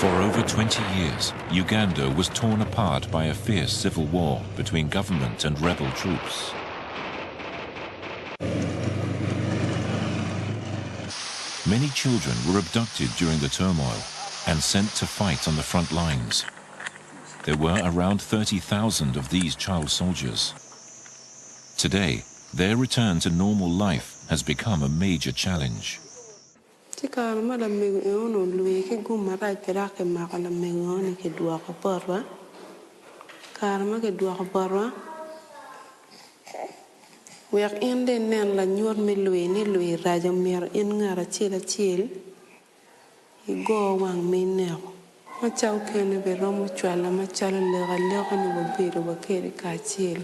For over 20 years, Uganda was torn apart by a fierce civil war between government and rebel troops. Many children were abducted during the turmoil and sent to fight on the front lines. There were around 30,000 of these child soldiers. Today, their return to normal life has become a major challenge. We are in the Nen la Nyor Milui, Nilui, Rajamir, in Narachila Chill. You go one me now. My chow can be Romuchala, my child, Legan will be the Wakiri Kachil.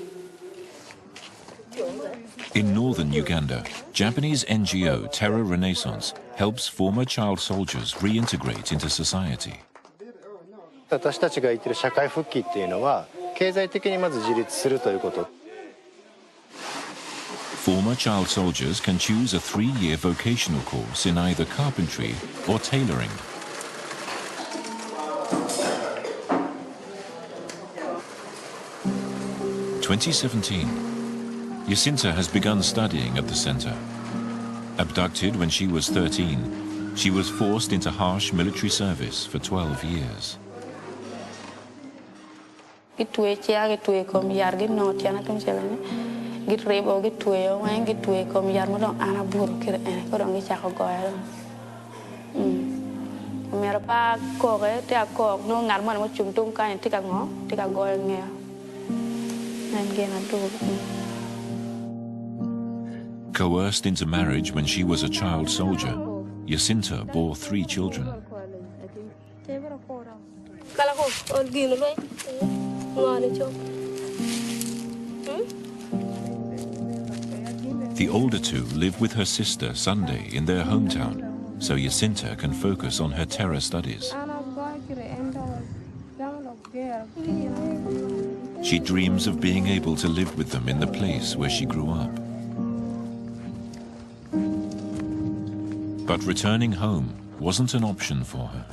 In northern Uganda, Japanese NGO Terra Renaissance helps former child soldiers reintegrate into society. 私たちが言っている社会復帰っていうのは経済的にまず自立するということ。 Former child soldiers can choose a 3-year vocational course in either carpentry or tailoring. In 2017, Jacinta has begun studying at the center. Abducted when she was 13, she was forced into harsh military service for 12 years. Get rebo get to a wang get to a come yarmo ana burke and go on the chako goya. Merapa coge, take a cock, no garman what you don't kind take a going here. And gain a do. Coerced into marriage when she was a child soldier, Jacinta bore 3 children. The older 2 live with her sister Sunday in their hometown, so Jacinta can focus on her terror studies. She dreams of being able to live with them in the place where she grew up. But returning home wasn't an option for her.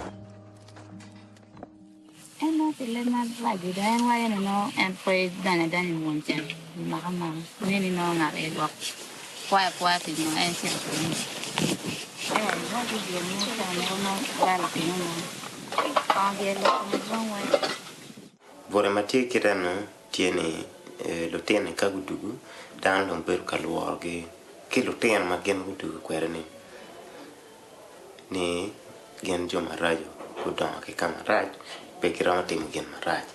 Voremati kirano tiene lo tiene kagudugu dan lo ber kalwarge ke lo tiene ma gen gudugu kwerani ni gen jo marajo kudon ke kamaraj pe kirano tim gen maraj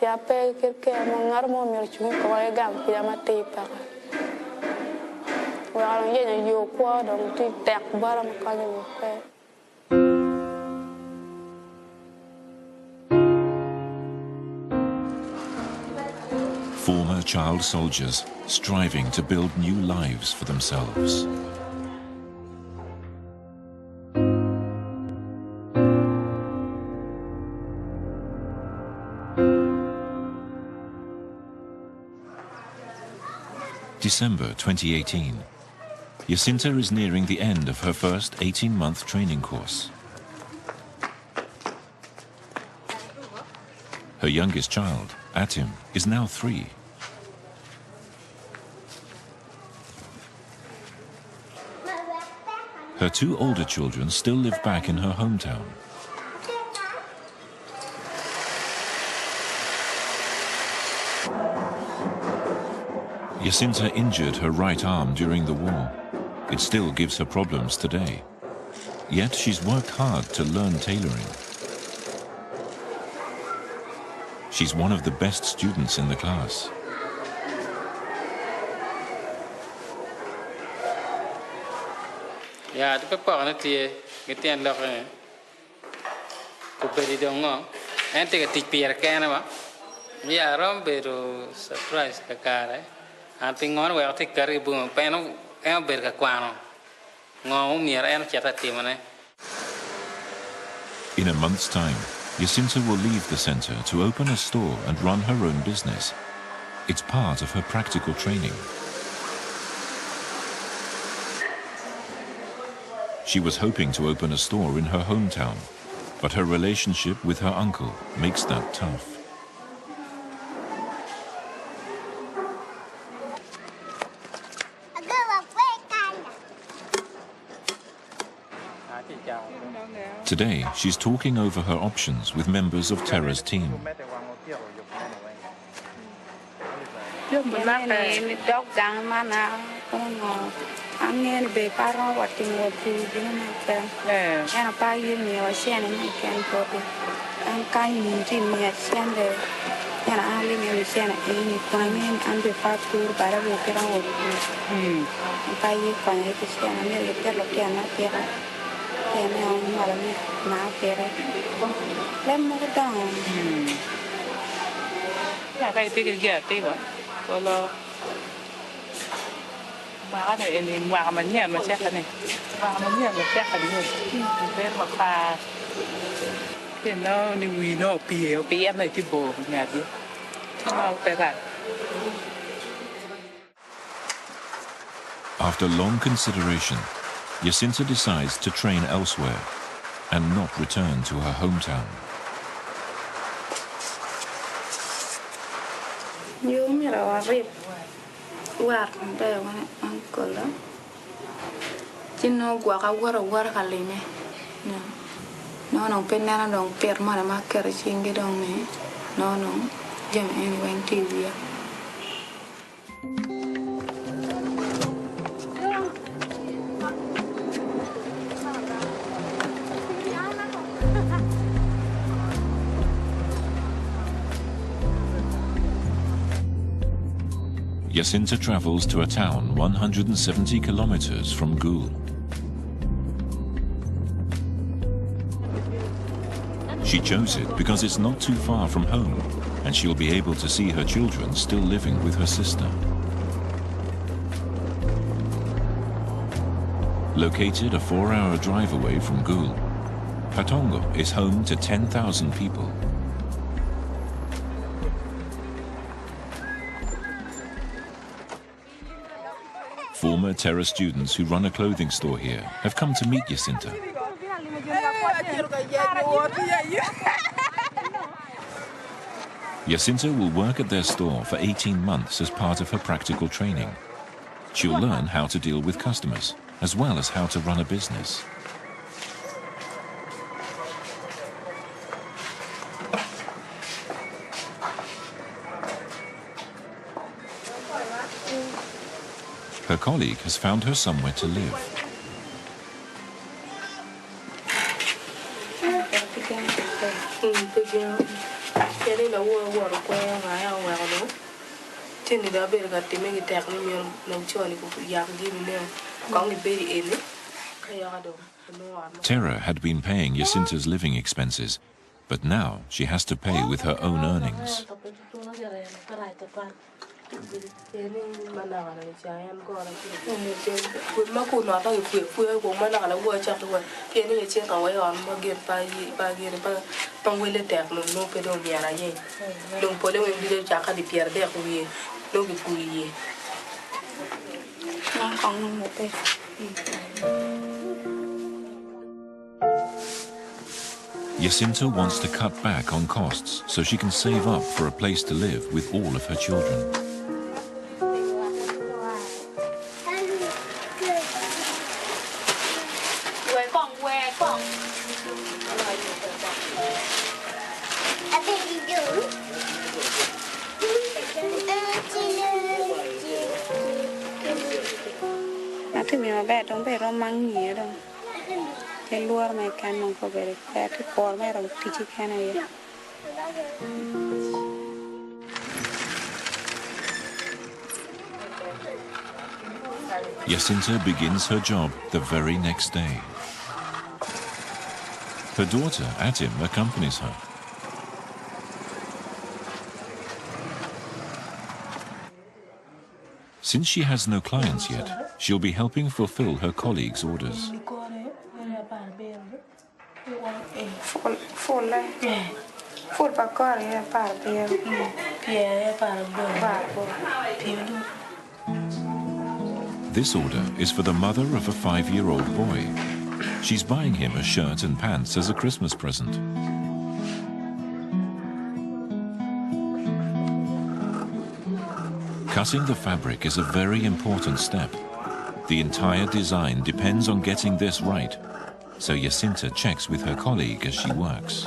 Ya pe que mongar mo mi chu ko wa gam ya mati pa. Wa ye yo kwa dong ti tek bara ma ka ni pe. Former child soldiers striving to build new lives for themselves. December 2018. Jacinta is nearing the end of her first 18-month training course. Her youngest child, Atim, is now 3. Her 2 older children still live back in her hometown. Jacinta injured her right arm during the war. It still gives her problems today. Yet she's worked hard to learn tailoring. She's one of the best students in the class. Yeah, the paper on it, get the end of it. Could don't know. And take a tick Pierre Canava. Yeah, Rombero surprise the car. I think on where I take carry boom, panel, and berga quano. No, near and chatatimane. In a month's time, Jacinta will leave the center to open a store and run her own business. It's part of her practical training. She was hoping to open a store in her hometown, but her relationship with her uncle makes that tough. Today, she's talking over her options with members of Tara's team. After long consideration, Jacinta decides to train elsewhere and not return to her hometown. Jacinta travels to a town 170 kilometers from Gul. She chose it because it's not too far from home, and she'll be able to see her children still living with her sister. Located a 4-hour drive away from Gul, Patongo is home to 10,000 people. Former Terra students who run a clothing store here have come to meet Jacinta. Jacinta will work at their store for 18 months as part of her practical training. She'll learn how to deal with customers, as well as how to run a business. Her colleague has found her somewhere to live. Tara had been paying Jacinta's living expenses, but now she has to pay with her own earnings. Jacinta wants to cut back on costs so she can save up for a place to live with all of her children. Jacinta begins her job the very next day. Her daughter, Atim, accompanies her. Since she has no clients yet, she'll be helping fulfill her colleagues' orders. This order is for the mother of a 5-year-old boy. She's buying him a shirt and pants as a Christmas present. Cutting the fabric is a very important step. The entire design depends on getting this right, so Jacinta checks with her colleague as she works.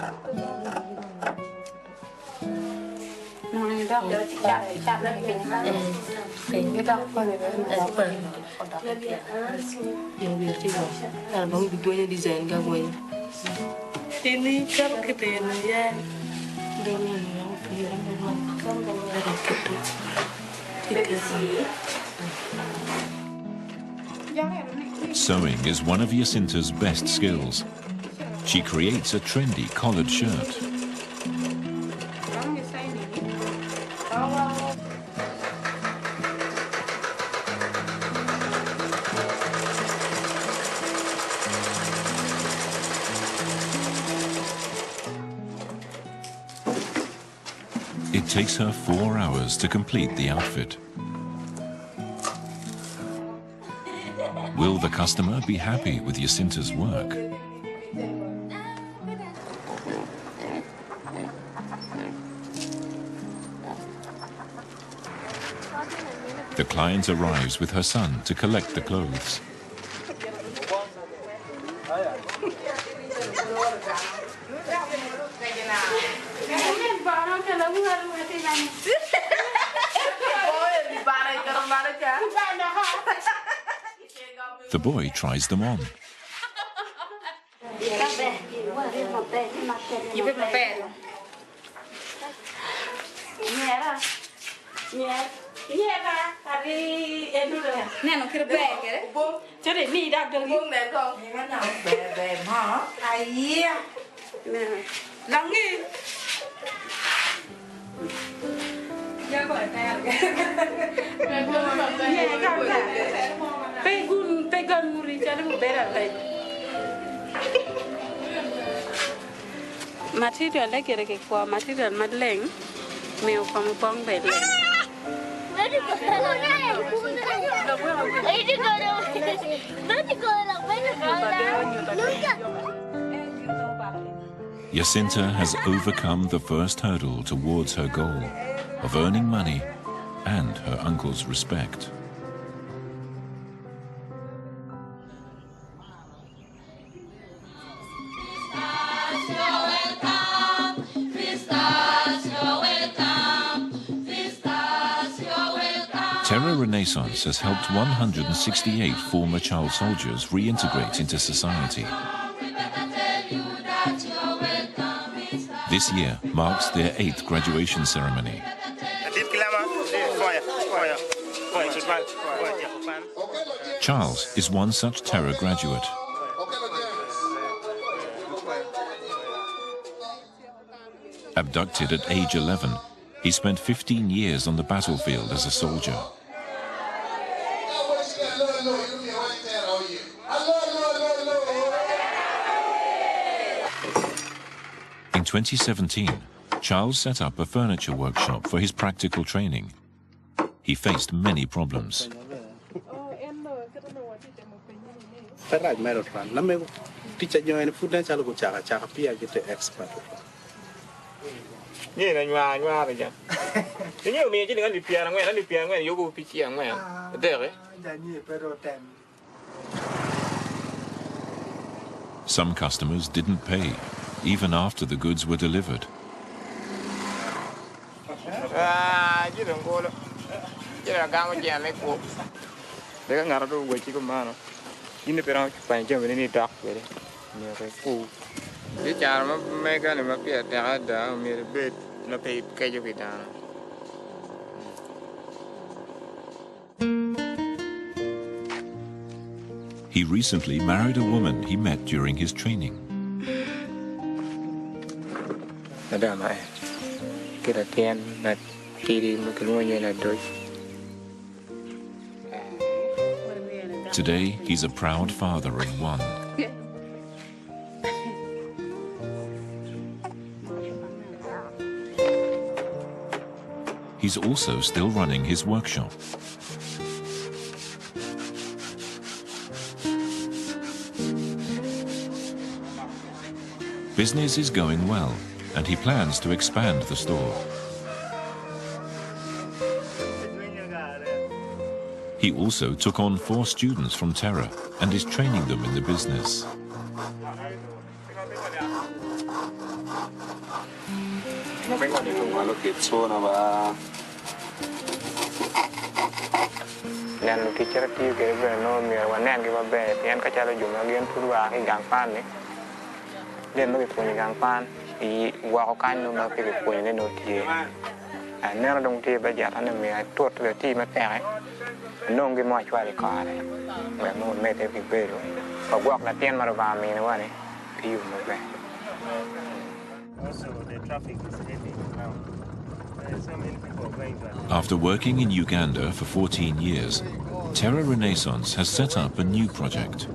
Sewing is one of Jacinta's best skills. She creates a trendy collared shirt. It takes her 4 hours to complete the outfit. Will the customer be happy with Jacinta's work? The client arrives with her son to collect the clothes. The boy tries them on. Material like it for material madling, meal from a bong bed. Jacinta has overcome the first hurdle towards her goal of earning money and her uncle's respect. Terra Renaissance has helped 168 former child soldiers reintegrate into society. This year marks their 8th graduation ceremony. Charles is one such Terra graduate. Abducted at age 11, he spent 15 years on the battlefield as a soldier. In 2017, Charles set up a furniture workshop for his practical training. He faced many problems. Some customers didn't pay, even after the goods were delivered. He recently married a woman he met during his training. Today, he's a proud father of one. He's also still running his workshop. Business is going well, and he plans to expand the store. He also took on 4 students from Terra and is training them in the business. After working in Uganda for 14 years, Terra Renaissance has set up a new project.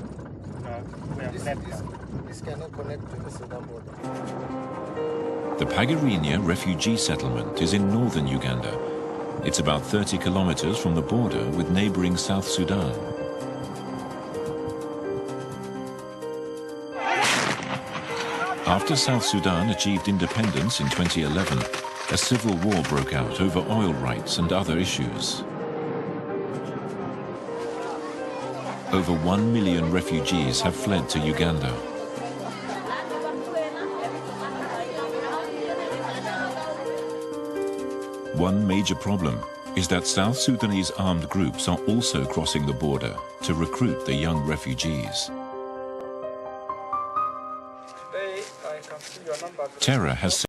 The Pagarinya refugee settlement is in northern Uganda. It's about 30 kilometers from the border with neighboring South Sudan. After South Sudan achieved independence in 2011, a civil war broke out over oil rights and other issues. Over 1 million refugees have fled to Uganda. One major problem is that South Sudanese armed groups are also crossing the border to recruit the young refugees. Terra has